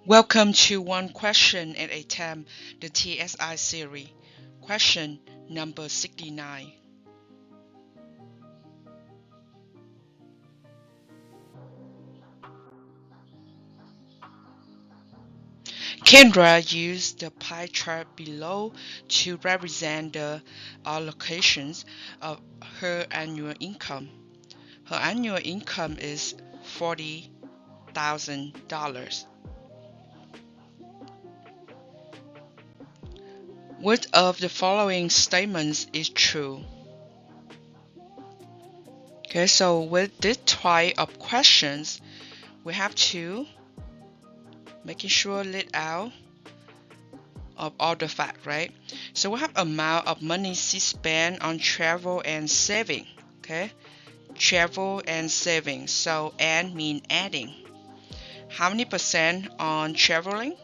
Welcome to One Question at a Time, the TSI series. Question number 69. Kendra used the pie chart below to represent the allocations of her annual income. Her annual income is $40,000. Which of the following statements is true? Okay, so with this type of questions, we have to making sure let out of all the fact, right? So we have amount of money she spent on travel and saving. Okay, travel and saving. So and mean adding. How many percent on traveling?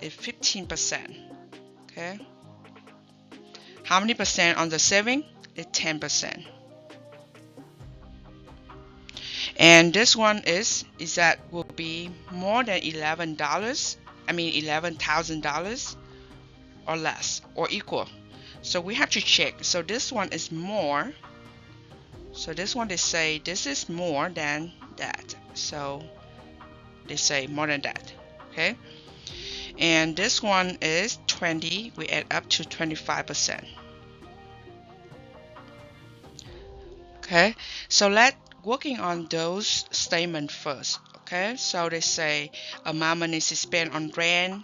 It's 15%. Okay. How many percent on the saving? It's 10%. And this one is that will be more than $11. $11,000 or less or equal. So we have to check. So this one is more. So this one they say this is more than that. So they say more than that. Okay. And this one is 20. We add up to 25%. Okay. So let's working on those statements first. Okay. So they say amount money is spent on rent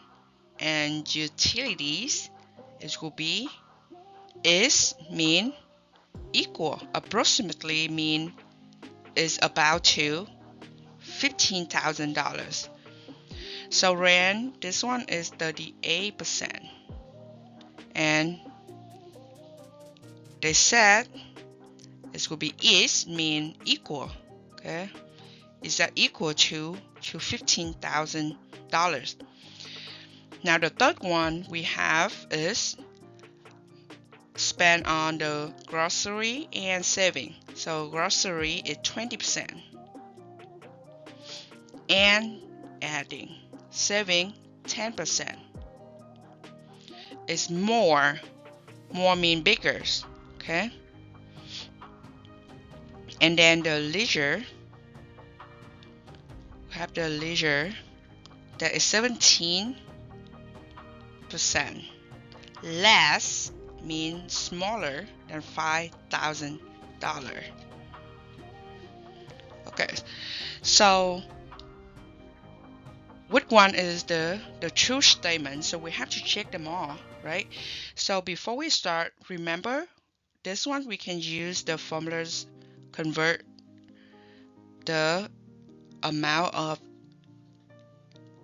and utilities. It will be is mean equal, approximately mean is about to $15,000. So rent, this one is 38%. And they said this will be is mean equal. Okay, is that equal to $15,000? Now the third one we have is spend on the grocery and saving. So grocery is 20% and adding saving 10%. It's more mean bigger. Okay, and then the leisure, we have the leisure that is 17%. Less means smaller than $5,000. Okay, so which one is the true statement? So we have to check them all, right? So before we start, remember this one we can use the formulas, convert the amount of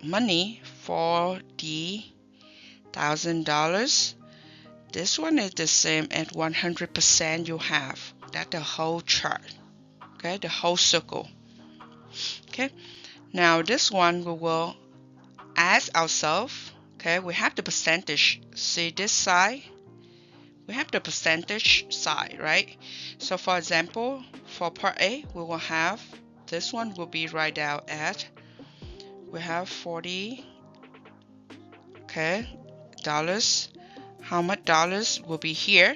money for the $1,000. This one is the same at 100% you have. That's the whole chart. Okay, the whole circle. Okay, now this one we will ask ourselves. Okay, we have the percentage. See this side? We have the percentage side, right? So for example, for part A, we will have this one will be right out at we have 40 dollars. How much dollars will be here?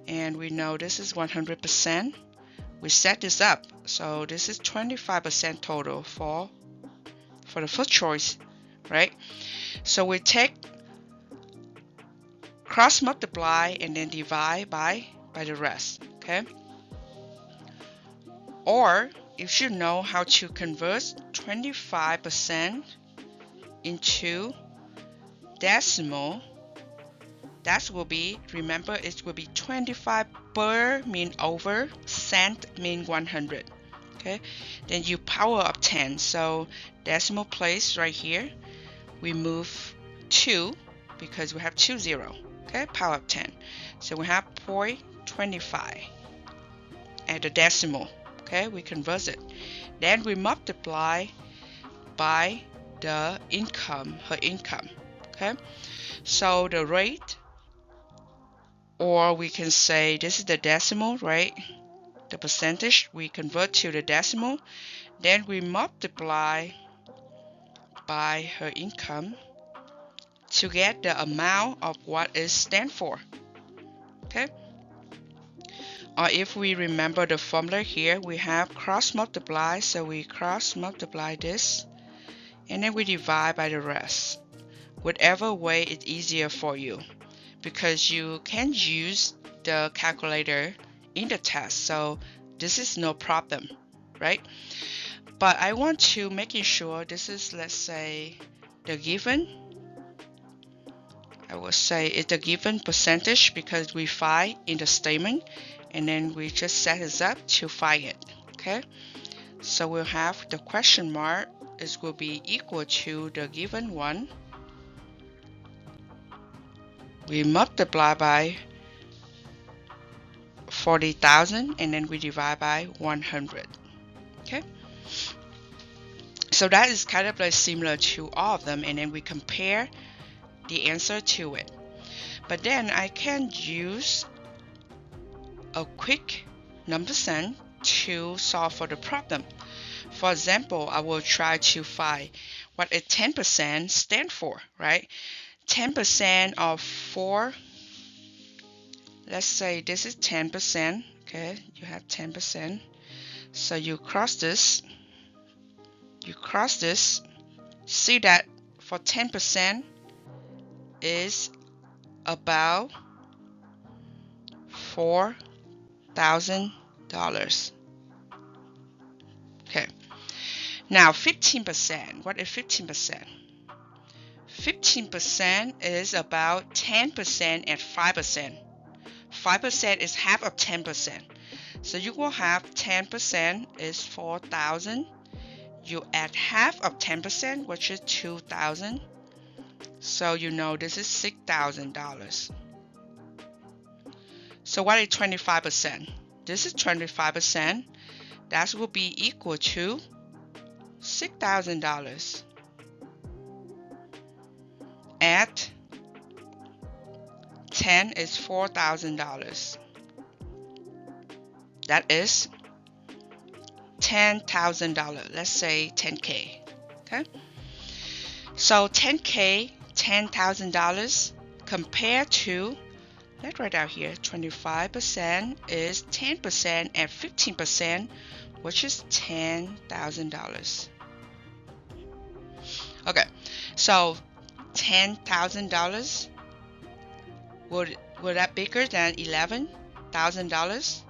And we know this is 100%. We set this up. So this is 25% total for the first choice, right? So we take cross multiply and then divide by the rest, okay? Or if you know how to convert 25% into decimal, that will be, remember it will be 25 per mean over, cent mean 100. Okay, then you power up 10. So decimal place right here, we move 2 because we have 2 0. Okay, power up 10. So we have 0.25 at the decimal. Okay, we convert it. Then we multiply by the income, her income. Okay, so the rate, or we can say this is the decimal, right? The percentage we convert to the decimal, then we multiply by her income to get the amount of what it stands for. Okay. Or if we remember the formula here, we have cross multiply, so we cross multiply this and then we divide by the rest. Whatever way is easier for you, because you can use the calculator in the test, so this is no problem, right? But I want to making sure this is, let's say, the given. I will say it's a given percentage because we find in the statement, and then we just set it up to find it. Okay, so we'll have the question mark is will be equal to the given one. We multiply by 40,000 and then we divide by 100. Okay, so that is kind of like similar to all of them, and then we compare the answer to it. But then I can use a quick number sense to solve for the problem. For example, I will try to find what a 10% stand for, right? 10% of 4, let's say this is 10%, okay? You have 10%. So you cross this, see that for 10% is about $4,000. Okay. Now 15%. What is 15%? 15% is about 10% and 5%. 5% is half of 10%. So you will have 10% is 4,000. You add half of 10%, which is 2,000. So you know this is $6,000. So what is 25%? This is 25%. That will be equal to $6,000. Add 10 is $4,000. That is $10,000. Let's say 10K. Okay. So 10K, $10,000 compared to, let's write out here, 25% is 10% and 15%, which is $10,000. Okay, so $10,000, would that bigger than $11,000?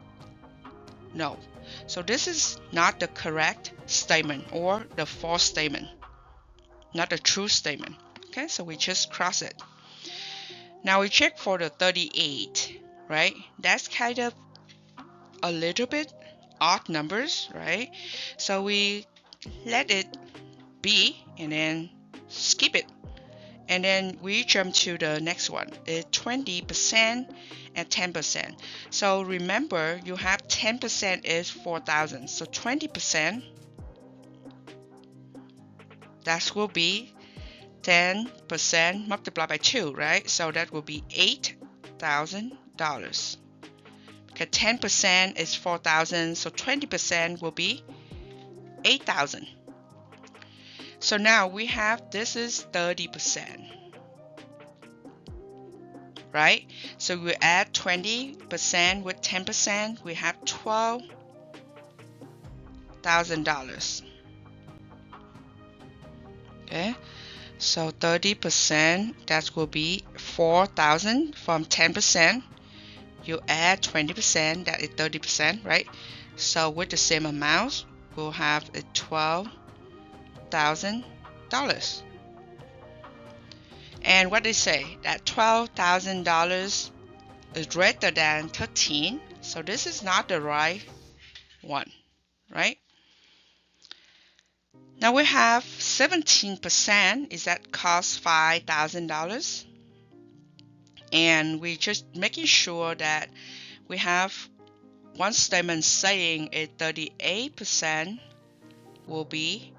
No. So this is not the correct statement or the false statement, not the true statement. Okay, so we just cross it. Now we check for the 38, right? That's kind of a little bit odd numbers, right? So we let it be and then skip it. And then we jump to the next one. It's 20% and 10%. So remember, you have 10% is 4,000. So 20%, that will be 10% multiplied by 2, right? So that will be $8,000. Okay, 10% is 4,000, so 20% will be 8,000. So now we have, this is 30%, right? So we add 20% with 10%, we have $12,000. Okay, so 30%, that will be 4,000 from 10%. You add 20%, that is 30%, right? So with the same amount, we'll have a $12,000. And what they say, that $12,000 is greater than 13. So this is not the right one, right? Now we have 17% is that cost $5,000. And we just making sure that we have one statement saying a 38% will be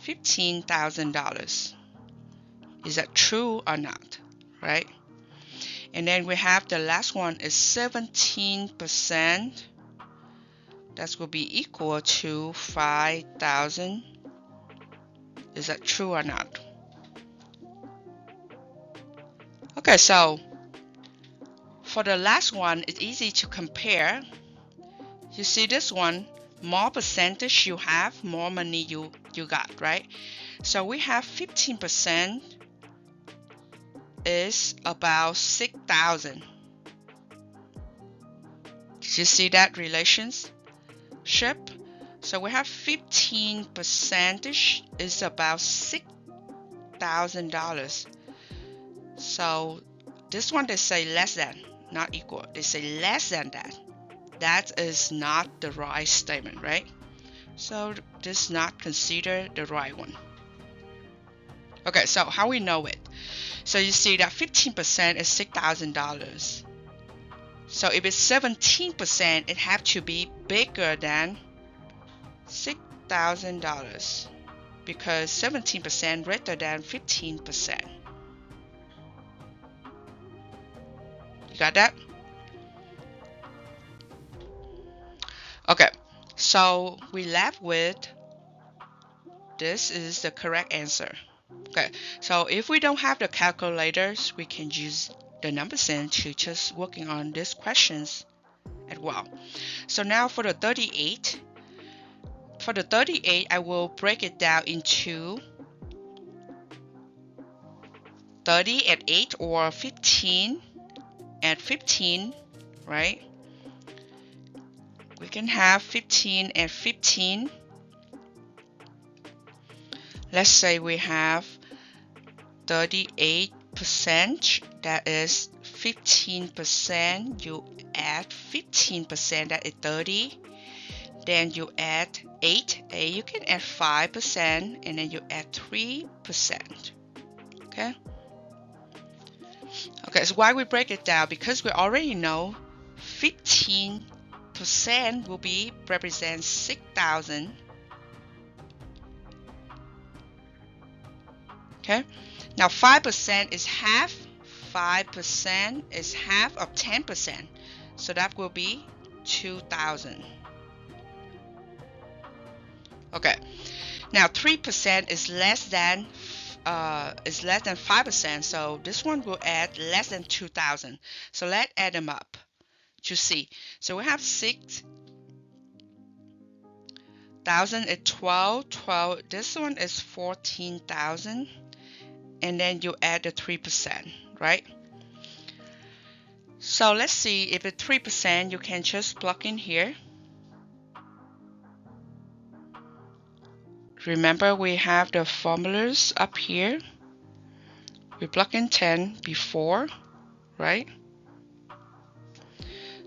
$15,000. Is that true or not, right? And then we have the last one is 17%. That will be equal to 5,000. Is that true or not? Okay, so for the last one, it's easy to compare. You see this one, more percentage you have, more money you got, right? So we have 15% is about 6,000. Did you see that relationship? So we have 15% is about $6,000. So this one they say less than, not equal. They say less than that. That is not the right statement, right? So this is not considered the right one. Okay, so how we know it? So you see that 15% is $6,000. So if it's 17%, it have to be bigger than $6,000 because 17% greater than 15%. You got that? Okay, so we left with this is the correct answer. Okay, so if we don't have the calculators, we can use the number sign to just working on these questions as well. So now for the 38, I will break it down into 30 at 8 or 15 at 15, right? We can have 15 at 15. Let's say we have 38%, that is 15%, you add 15%, that is 30. Then you add 8, you can add 5%, and then you add 3%. Okay? Okay, so why we break it down? Because we already know 15% will be represent 6,000. Okay, now 5% is half. 5% is half of 10%, so that will be 2,000. Okay, now 3% is less than 5%, so this one will add less than 2,000. So let's add them up to see. So we have 6,000 at 12. This one is 14,000, and then you add the 3%, right? So let's see if it's 3%, you can just plug in here. Remember, we have the formulas up here. We plug in 10 before, right?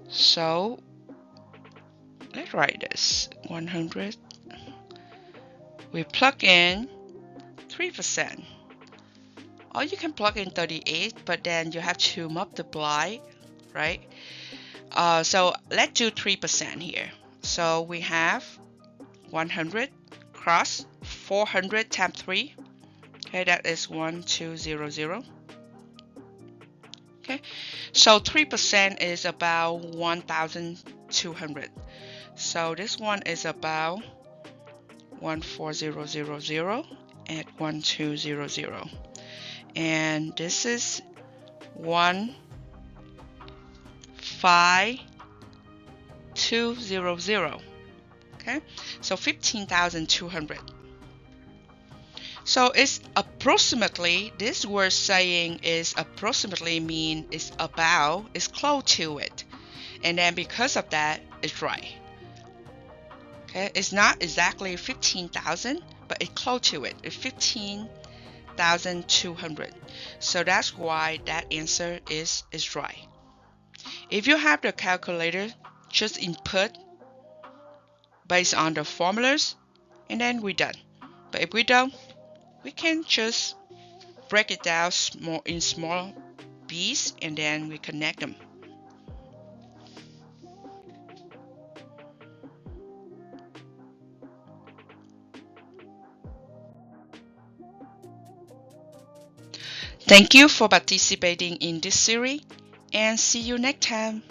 So let's write this 100. We plug in 3%. Or you can plug in 38, but then you have to multiply, right? So let's do 3% here. So we have 100 cross 400 times 3. Okay, that is 1200. Okay, so 3% is about 1,200. So this one is about 14000 and 1200. And this is 15200. Okay, so 15,200. So it's approximately, this word saying is approximately mean is about, is close to it. And then because of that, it's right. Okay, it's not exactly 15,000, but it's close to it. It's 15,200. So that's why that answer is right. If you have the calculator, just input based on the formulas, and then we're done. But if we don't, we can just break it down in small pieces, and then we connect them. Thank you for participating in this series, and see you next time.